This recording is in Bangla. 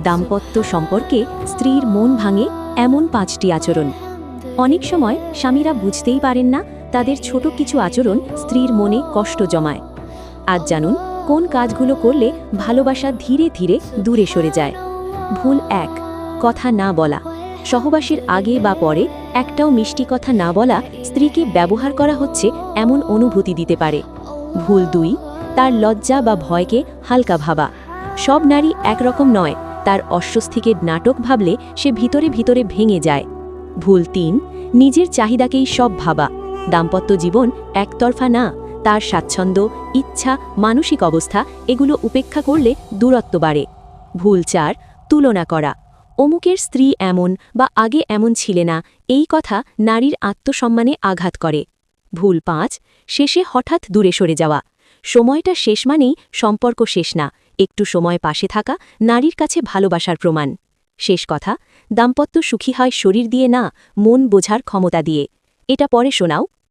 দাম্পত্য সম্পর্কে স্ত্রীর মন ভাঙে এমন 5টি আচরণ। অনেক সময় স্বামীরা বুঝতেই পারেন না তাদের ছোট কিছু আচরণ স্ত্রীর মনে কষ্ট জমায়। আজ জানুন কোন কাজগুলো করলে ভালোবাসা ধীরে ধীরে দূরে সরে যায়। ভুল 1, কথা না বলা। সহবাসের আগে বা পরে একটাও মিষ্টি কথা না বলা স্ত্রীকে ব্যবহার করা হচ্ছে এমন অনুভূতি দিতে পারে। ভুল 2, তার লজ্জা বা ভয়কে হালকা ভাবা। সব নারী একরকম নয়, তার অস্বস্তিকে নাটক ভাবলে সে ভিতরে ভিতরে ভেঙে যায়। ভুল 3, নিজের চাহিদাকেই সব ভাবা। দাম্পত্য জীবন একতরফা না, তার স্বাচ্ছন্দ্য, ইচ্ছা, মানসিক অবস্থা এগুলো উপেক্ষা করলে দূরত্ব বাড়ে। ভুল 4, তুলনা করা। অমুকের স্ত্রী এমন বা আগে এমন ছিলে না, এই কথা নারীর আত্মসম্মানে আঘাত করে। ভুল 5, শেষে হঠাৎ দূরে সরে যাওয়া। সময়টা শেষ মানেই সম্পর্ক শেষ না, একটু সময় পাশে থাকা নারীর কাছে ভালোবাসার প্রমাণ। শেষ কথা, দাম্পত্য সুখী হয় শরীর দিয়ে না, মন বোঝার ক্ষমতা দিয়ে। এটা পরে শোনাও।